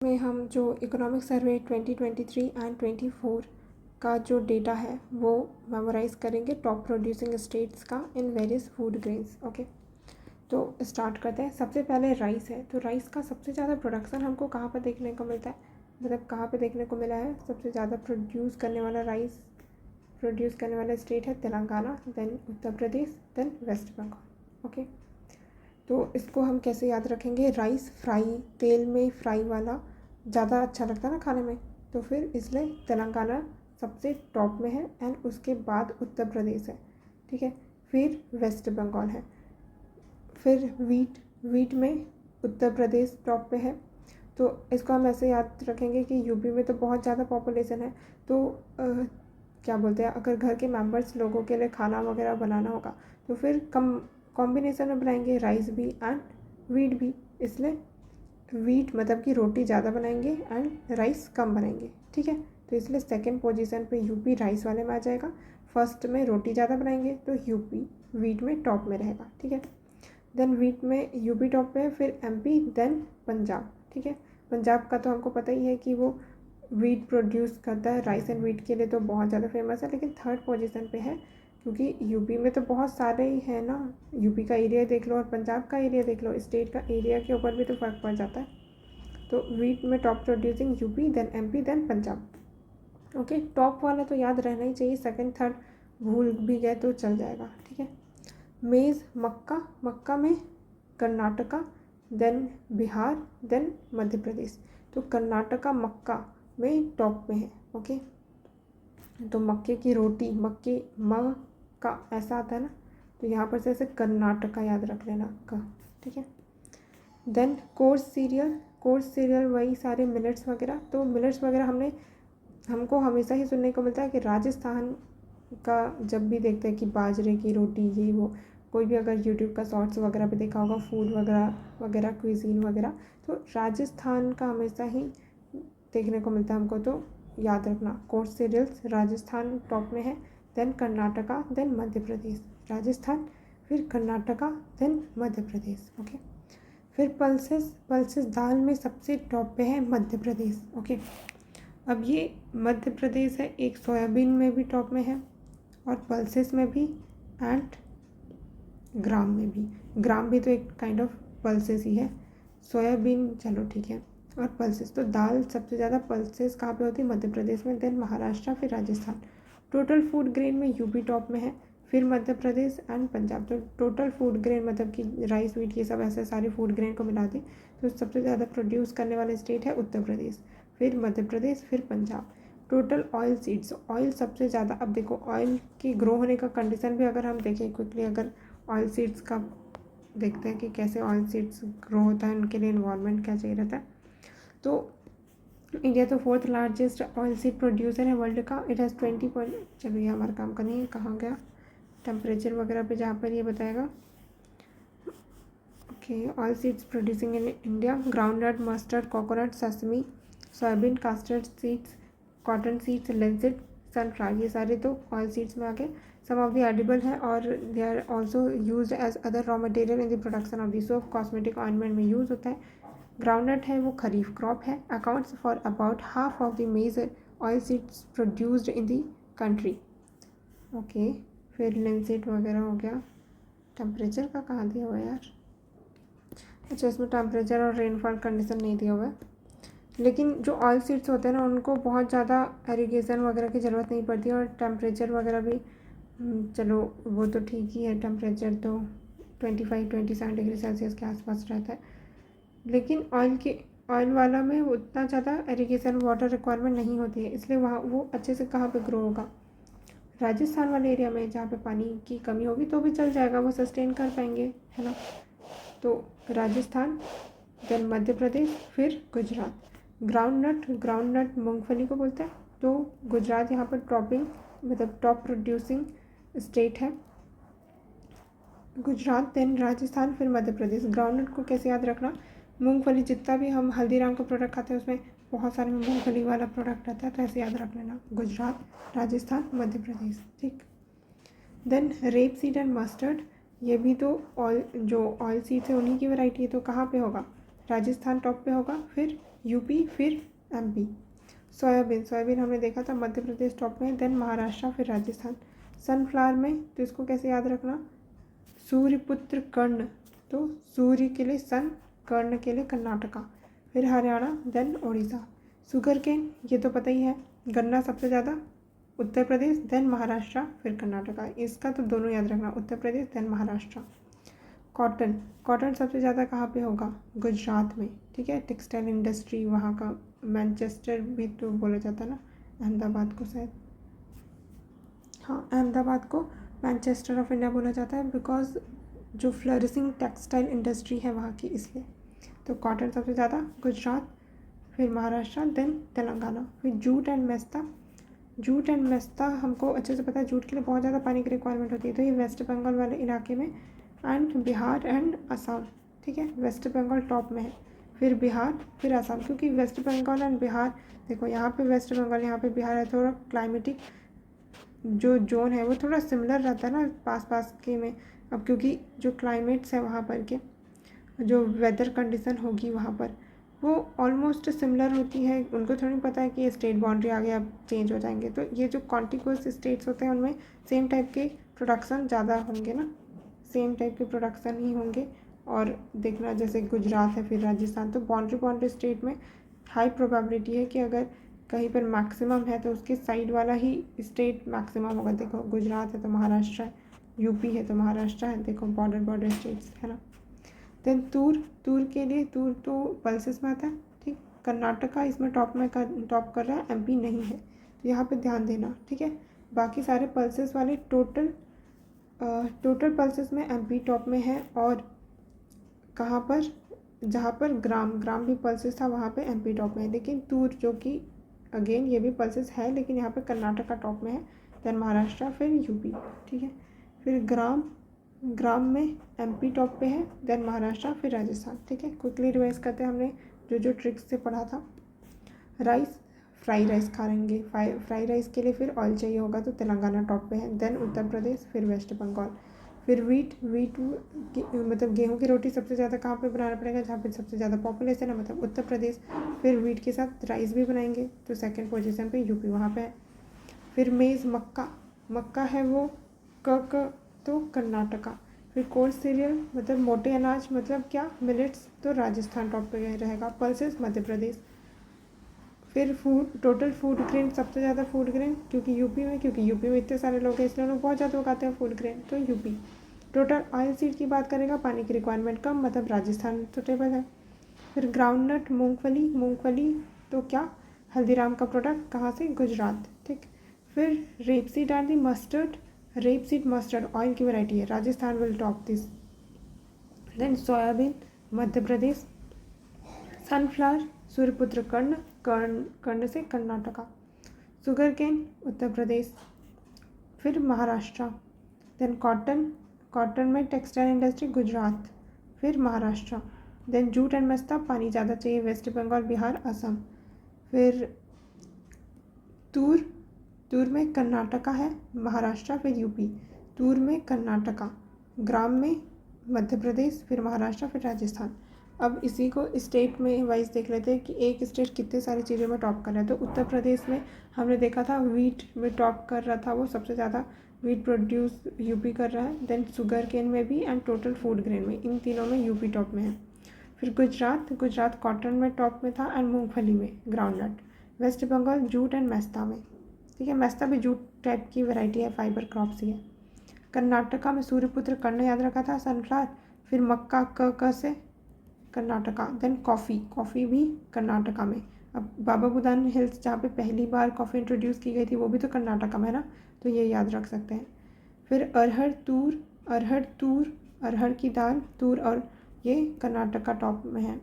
में हम जो इकोनॉमिक सर्वे 2023 एंड 24 का जो डेटा है वो मेमोराइज करेंगे टॉप प्रोड्यूसिंग स्टेट्स का in various food grains. Okay, तो स्टार्ट करते हैं। सबसे पहले राइस है, तो राइस का सबसे ज़्यादा प्रोडक्शन हमको कहाँ पर देखने को मिलता है, मतलब कहाँ पे देखने को मिला है। सबसे ज़्यादा प्रोड्यूस करने वाला स्टेट है Telangana, then Uttar Pradesh, then waste Bengal. Okay, तो इसको हम कैसे याद रखेंगे। राइस फ्राई, तेल में फ्राई वाला ज़्यादा अच्छा लगता है ना खाने में, तो फिर इसलिए तेलंगाना सबसे टॉप में है एंड उसके बाद उत्तर प्रदेश है। ठीक है, फिर वेस्ट बंगाल है, फिर वीट में उत्तर प्रदेश टॉप पे है। तो इसको हम ऐसे याद रखेंगे कि यूपी में तो बहुत ज़्यादा पॉपुलेशन है, तो क्या बोलते हैं, अगर घर के मेंबर्स लोगों के लिए खाना वगैरह बनाना होगा तो फिर कॉम्बिनेशन में बनाएंगे, राइस भी एंड वीट भी। इसलिए वीट मतलब कि रोटी ज़्यादा बनाएंगे एंड राइस कम बनाएंगे। ठीक है, तो इसलिए सेकंड पोजीशन पे यूपी राइस वाले में आ जाएगा। फर्स्ट में रोटी ज़्यादा बनाएंगे तो यूपी वीट में टॉप में रहेगा। ठीक है, देन वीट में यूपी टॉप पे है, फिर एमपी, देन पंजाब। ठीक है, पंजाब का तो हमको पता ही है कि वो वीट प्रोड्यूस करता है, राइस एंड वीट के लिए तो बहुत ज़्यादा फेमस है, लेकिन थर्ड पोजीशन पे है क्योंकि यूपी में तो बहुत सारे ही हैं ना। यूपी का एरिया देख लो और पंजाब का एरिया देख लो, स्टेट का एरिया के ऊपर भी तो फ़र्क पड़ जाता है। तो वीट में top producing UP, then MP, then Punjab. Okay, top वाला तो याद रहना ही चाहिए, सेकंड थर्ड भूल भी गए तो चल जाएगा। ठीक है, मेज़ मक्का में कर्नाटका, देन बिहार, देन मध्य प्रदेश। तो कर्नाटका मक्का में टॉप में है। ओके, तो मक्के की रोटी, मक्के म का ऐसा आता है ना, तो यहाँ पर से ऐसे कर्नाटका याद रख लेना का। ठीक है, देन कोर्स सीरियल वही सारे मिलेट्स वगैरह। तो मिलेट्स वगैरह हमको हमेशा ही सुनने को मिलता है कि राजस्थान का जब भी देखते हैं कि बाजरे की रोटी ये वो, कोई भी अगर यूट्यूब का शॉर्ट्स वगैरह पे देखा होगा फूड वगैरह क्विजीन वगैरह, तो राजस्थान का हमेशा ही देखने को मिलता है हमको। तो याद रखना, कोर्स सीरियल्स राजस्थान टॉप में है, देन कर्नाटका, देन मध्य प्रदेश। राजस्थान, फिर कर्नाटका, देन मध्य प्रदेश। ओके, फिर पल्सेस दाल में सबसे टॉप पे है मध्य प्रदेश। ओके, अब ये मध्य प्रदेश है, एक सोयाबीन में भी टॉप में है और पल्सेस में भी एंड ग्राम में भी। ग्राम भी तो एक काइंड ऑफ पल्सेस ही है, सोयाबीन चलो ठीक है, और पल्सेस। तो दाल सबसे ज़्यादा पल्सेस कहाँ पे होती है, मध्य प्रदेश में, देन महाराष्ट्र, फिर राजस्थान। टोटल फूड ग्रेन में यूपी टॉप में है, फिर मध्य प्रदेश एंड पंजाब। तो टोटल फूड ग्रेन मतलब कि राइस वीट ये सब ऐसे सारे फूड ग्रेन को मिला दें तो सबसे ज़्यादा प्रोड्यूस करने वाले स्टेट है उत्तर प्रदेश, फिर मध्य प्रदेश, फिर Punjab. Total oil seeds, oil सबसे ज़्यादा। अब देखो ऑयल की ग्रो होने का कंडीशन भी अगर हम देखें क्विकली, अगर ऑयल सीड्स का देखते हैं कि कैसे ऑयल सीड्स ग्रो होता है, उनके लिए इन्वायरमेंट क्या चाहिए रहता है। तो इंडिया तो fourth largest oil seed producer है वर्ल्ड का। इट हैज़ 20 पॉइंट, चलो ये हमारा काम का नहीं है, कहाँ गया टेम्परेचर वगैरह पे जहाँ पर ये बताएगा। Okay, oil seeds producing in India, groundnut, mustard, coconut, sesame, soybean, castor seeds, cotton seeds, linseed, sunflower, ये सारे तो ऑयल सीड्स में आ गए। सम ऑफ द एडिबल है और they are also use as other raw material in the production of the soap, cosmetic, ointment में use होता है। ग्राउंडनट है वो खरीफ क्रॉप है, accounts for about half of the major oil seeds produced in the country. Okay, फिर linseed वगैरह हो गया। टेम्परेचर का कहाँ दिया हुआ है यार, अच्छा इसमें टेम्परेचर और रेनफॉल कंडीशन नहीं दिया हुआ है, लेकिन जो ऑयल सीड्स होते हैं ना उनको बहुत ज़्यादा इरिगेशन वगैरह की ज़रूरत नहीं पड़ती है, और टेम्परेचर वगैरह भी चलो वो तो ठीक ही है, टेम्परेचर तो 25-27 डिग्री सेल्सियस के आसपास रहता है। लेकिन ऑयल वाला में उतना ज़्यादा इरिगेशन वाटर रिक्वायरमेंट नहीं होती है, इसलिए वहाँ वो अच्छे से कहाँ पे ग्रो होगा, राजस्थान वाले एरिया में जहाँ पे पानी की कमी होगी तो भी चल जाएगा, वो सस्टेन कर पाएंगे, है ना। तो राजस्थान, देन मध्य प्रदेश, फिर गुजरात। ग्राउंडनट मूंगफली को बोलते हैं, तो गुजरात यहाँ पर टॉप प्रोड्यूसिंग स्टेट है, गुजरात, देन राजस्थान, फिर मध्य प्रदेश। ग्राउंडनट को कैसे याद रखना, मूंगफली जितना भी हम हल्दीराम का प्रोडक्ट खाते हैं उसमें बहुत सारे में मूंगफली वाला प्रोडक्ट आता है, तो ऐसे याद रख लेना, गुजरात, राजस्थान, मध्य प्रदेश। ठीक, then rape seed and mustard, ये भी तो ऑयल सीड्स है उन्हीं की वैरायटी है, तो कहाँ पे होगा, राजस्थान टॉप पे होगा, फिर यूपी, फिर एमपी। सोयाबीन हमने देखा था मध्य प्रदेश टॉप में, देन महाराष्ट्र, फिर राजस्थान। सनफ्लावर में तो इसको कैसे याद रखना, सूर्यपुत्र कर्ण, तो सूर्य के लिए सन, कर्ण के लिए कर्नाटका, फिर Haryana, then Orissa. Sugar cane ये तो पता ही है, गन्ना सबसे ज़्यादा उत्तर प्रदेश, देन महाराष्ट्र, फिर कर्नाटका। इसका तो दोनों याद रखना, उत्तर प्रदेश देन महाराष्ट्र। कॉटन सबसे ज़्यादा कहाँ पे होगा, गुजरात में, ठीक है। टेक्सटाइल इंडस्ट्री वहाँ का, मैनचेस्टर भी तो बोला जाता है ना, अहमदाबाद को शायद, हाँ अहमदाबाद को मैनचेस्टर ऑफ इंडिया बोला जाता है, बिकॉज जो फ्लरिशिंग टेक्सटाइल इंडस्ट्री है वहाँ की, इसलिए। तो कॉटन सबसे ज़्यादा गुजरात, फिर महाराष्ट्र, देन तेलंगाना। फिर जूट एंड मेस्ता हमको अच्छे से पता है, जूट के लिए बहुत ज़्यादा पानी की रिक्वायरमेंट होती है, तो ये वेस्ट बंगाल वाले इलाके में, एंड बिहार एंड असम, ठीक है। वेस्ट बंगाल टॉप में है, फिर बिहार, फिर असम, क्योंकि वेस्ट बंगाल एंड बिहार, देखो यहाँ पे वेस्ट बंगाल, यहाँ पे बिहार है, थोड़ा क्लाइमेटिक जो जोन है वो थोड़ा सिमिलर रहता है ना पास के में। अब क्योंकि जो क्लाइमेट्स है वहाँ पर के, जो वेदर कंडीशन होगी वहाँ पर, वो ऑलमोस्ट सिमिलर होती है। उनको थोड़ी पता है कि ये स्टेट बाउंड्री आगे अब चेंज हो जाएंगे, तो ये जो कॉन्टिग्यूअस स्टेट्स होते हैं उनमें सेम टाइप के प्रोडक्शन ज़्यादा होंगे ना, सेम टाइप के प्रोडक्शन ही होंगे। और देखना जैसे गुजरात है, फिर राजस्थान, तो बाउंड्री स्टेट में हाई प्रोबेबिलिटी है कि अगर कहीं पर मैक्सिमम है तो उसके साइड वाला ही स्टेट मैक्सिमम होगा। देखो गुजरात है तो महाराष्ट्र है, यूपी है तो महाराष्ट्र है, देखो बॉर्डर स्टेट्स है ना। देन तूर के लिए, तूर तो पल्सेस में आता है, ठीक। कर्नाटका इसमें टॉप कर रहा है, एमपी नहीं है, तो यहाँ पे ध्यान देना, ठीक है। बाकी सारे पल्सेस वाले टोटल पल्सेस में एमपी टॉप में है, और कहाँ पर, जहाँ पर ग्राम भी पल्सेस था वहाँ पे एमपी टॉप में है। लेकिन तूर जो कि अगेन ये भी पल्सेस है, लेकिन यहाँ पे कर्नाटका टॉप में है, देन महाराष्ट्र, फिर यूपी, ठीक है। फिर ग्राम में एमपी टॉप पे है, देन महाराष्ट्र, फिर राजस्थान, ठीक है। क्विकली रिवाइज करते हैं हमने जो ट्रिक्स से पढ़ा था। फ्राई राइस खा लेंगे, फ्राई राइस के लिए फिर ऑयल चाहिए होगा, तो तेलंगाना टॉप पे है, देन उत्तर प्रदेश, फिर वेस्ट बंगाल। फिर वीट मतलब गेहूं की रोटी सबसे ज़्यादा कहाँ पे बनाना पड़ेगा, जहाँ पे सबसे ज़्यादा पॉपुलेशन है, मतलब उत्तर प्रदेश। फिर वीट के साथ राइस भी बनाएंगे, तो सेकंड पोजीशन पे यूपी वहाँ पे है। फिर मेज़ मक्का है वो तो कर्नाटका। फिर कोर्स सीरियल मतलब मोटे अनाज, मतलब क्या, मिलेट्स, तो राजस्थान टॉप पे रहेगा। पल्सेस मध्य प्रदेश। फिर टोटल फूड ग्रेन, सबसे ज़्यादा फूड ग्रेन क्योंकि यूपी में इतने सारे लोग हैं, इसलिए लोग बहुत ज़्यादा उगाते हैं फूड ग्रेन, तो यूपी। टोटल ऑयल सीड की बात करेगा, पानी की रिक्वायरमेंट कम, मतलब राजस्थान सुटेबल है। फिर ग्राउंडनट मूंगफली तो क्या, हल्दीराम का प्रोडक्ट, कहाँ से, गुजरात, ठीक। फिर रेपसीड मस्टर्ड ऑयल की वैरायटी है, Rajasthan will top this. Then soybean Madhya Pradesh. Sunflower सूर्यपुत्र कर्ण से कर्नाटका। शुगर केन उत्तर प्रदेश, फिर महाराष्ट्र। देन कॉटन में टेक्सटाइल इंडस्ट्री गुजरात, फिर Maharashtra. Then jute and mesta, पानी ज़्यादा चाहिए, वेस्ट बंगाल, बिहार, असम। फिर तूर में कर्नाटका है, महाराष्ट्र, फिर यूपी। तूर में कर्नाटका, ग्राम में मध्य प्रदेश, फिर महाराष्ट्र, फिर राजस्थान। अब इसी को स्टेट में वाइज देख लेते हैं कि एक स्टेट कितने सारी चीज़ों में टॉप कर रहा है। तो उत्तर प्रदेश में हमने देखा था वीट में टॉप कर रहा था, वो सबसे ज़्यादा वीट प्रोड्यूस यूपी कर रहा है। देन शुगर केन में भी, एंड टोटल फूड ग्रेन में, इन तीनों में यूपी टॉप में है। फिर गुजरात कॉटन में टॉप में था, एंड मूंगफली में, groundnut. West Bengal jute and mesta में, ठीक है। मेस्ता भी जूट टाइप की वैरायटी है, फाइबर क्रॉप्स ही है। कर्नाटका में सूर्यपुत्र कर्ण याद रखा था, सनफ्लावर। फिर मक्का क से कर्नाटका। देन कॉफ़ी भी कर्नाटका में। अब बाबा बुदान हिल्स जहाँ पे पहली बार कॉफ़ी इंट्रोड्यूस की गई थी, वो भी तो कर्नाटका में है ना, तो ये याद रख सकते हैं। फिर अरहर की दाल, तूर, और ये कर्नाटका टॉप में है।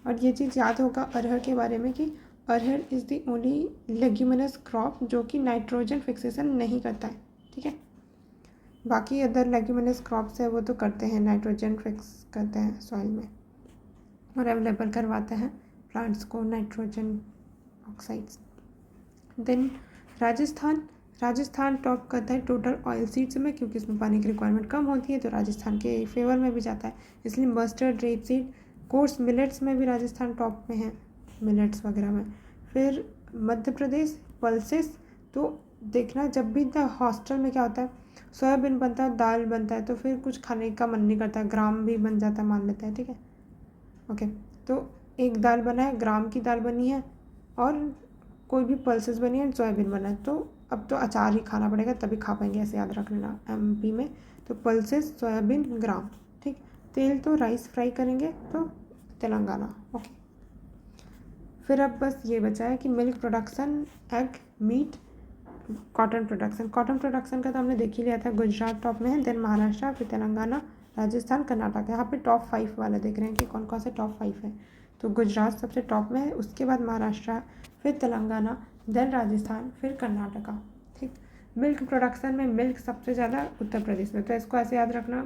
और ये चीज़ याद होगा अरहर के बारे में कि arhar is the only leguminous crop जो कि नाइट्रोजन फिक्सेशन नहीं करता है, ठीक है। बाकी अदर लेग्यूमिनस क्रॉप्स है वो तो करते हैं, नाइट्रोजन फिक्स करते हैं सॉइल में और अवेलेबल करवाते हैं प्लांट्स को nitrogen oxides. Then Rajasthan top करता है टोटल ऑयल सीड्स में, क्योंकि इसमें पानी की रिक्वायरमेंट कम होती है, तो राजस्थान के फेवर में भी जाता है, इसलिए मस्टर्ड, रेपसीड, कोर्स मिलेट्स में भी राजस्थान टॉप में है, मिलेट्स वगैरह में। फिर मध्य प्रदेश पल्सेस, तो देखना जब भी हॉस्टल में क्या होता है, सोयाबीन बनता है, दाल बनता है, तो फिर कुछ खाने का मन नहीं करता, ग्राम भी बन जाता है मान लेते हैं, ठीक है। ओके, तो एक दाल बना है, ग्राम की दाल बनी है, और कोई भी पल्सेस बनी है, सोयाबीन बना है, तो अब तो अचार ही खाना पड़ेगा तभी खा पाएंगे, ऐसे याद रख लेना MP में। तो पल्सेस, सोयाबीन, ग्राम, ठीक। तेल तो राइस फ्राई करेंगे तो तेलंगाना। ओके, फिर अब बस ये बचा है कि milk production, egg, meat, cotton production. Cotton production का तो हमने देख ही लिया था, गुजरात टॉप में है, देन महाराष्ट्र, फिर तेलंगाना, राजस्थान, कर्नाटक। यहाँ पे टॉप 5 वाला देख रहे हैं कि कौन कौन से टॉप 5 है। तो गुजरात सबसे टॉप में है, उसके बाद महाराष्ट्र, फिर तेलंगाना, देन राजस्थान, फिर कर्नाटका, ठीक। मिल्क प्रोडक्शन में मिल्क सबसे ज़्यादा उत्तर प्रदेश में, तो इसको ऐसे याद रखना,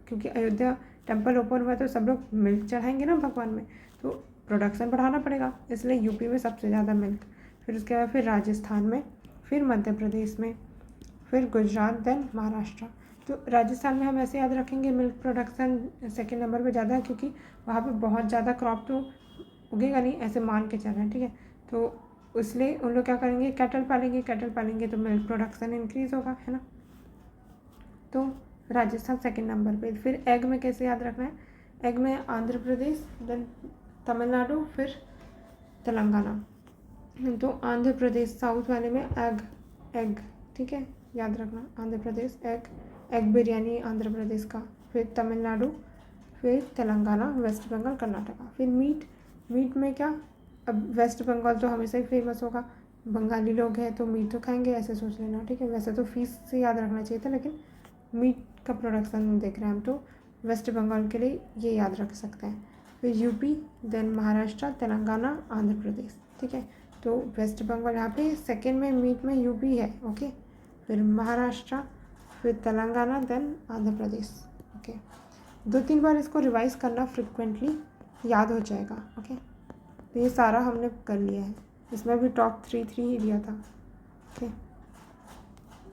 क्योंकि अयोध्या टेम्पल ओपन हुआ तो सब लोग मिल्क चढ़ाएंगे ना भगवान में, तो प्रोडक्शन बढ़ाना पड़ेगा, इसलिए यूपी में सबसे ज़्यादा मिल्क। फिर उसके बाद फिर राजस्थान में, फिर मध्य प्रदेश में, फिर गुजरात, देन महाराष्ट्र। तो राजस्थान में हम ऐसे याद रखेंगे मिल्क प्रोडक्शन सेकंड नंबर पे ज़्यादा है, क्योंकि वहाँ पे बहुत ज़्यादा क्रॉप तो उगेगा नहीं, ऐसे मान के चल रहे हैं, ठीक है। तो इसलिए उन लोग क्या करेंगे, कैटल पालेंगे तो मिल्क प्रोडक्शन इंक्रीज़ होगा, है ना। तो राजस्थान सेकंड नंबर पे। फिर एग में कैसे याद रखना है, एग में आंध्र प्रदेश, देन तमिलनाडु, फिर तेलंगाना। तो आंध्र प्रदेश साउथ वाले में एग, ठीक है, याद रखना, आंध्र प्रदेश एग बिरयानी आंध्र प्रदेश का। फिर तमिलनाडु, फिर तेलंगाना, वेस्ट बंगाल, कर्नाटका। फिर मीट में क्या, अब वेस्ट बंगाल तो हमेशा ही फेमस होगा, बंगाली लोग हैं तो मीट तो खाएंगे, ऐसे सोच लेना, ठीक है। वैसे तो फिश से याद रखना चाहिए था, लेकिन मीट का प्रोडक्शन देख रहे हैं हम, तो वेस्ट बंगाल के लिए ये याद रख सकते हैं। फिर यूपी, देन महाराष्ट्र, तेलंगाना, आंध्र प्रदेश, ठीक है। तो वेस्ट बंगाल यहाँ पे सेकेंड में, मीट में यूपी है, ओके। फिर महाराष्ट्र, फिर तेलंगाना, देन आंध्र प्रदेश, ओके। 2-3 बार इसको रिवाइज करना, फ्रिक्वेंटली याद हो जाएगा, ओके। तो ये सारा हमने कर लिया है, इसमें भी टॉप 3 ही दिया था, ओके।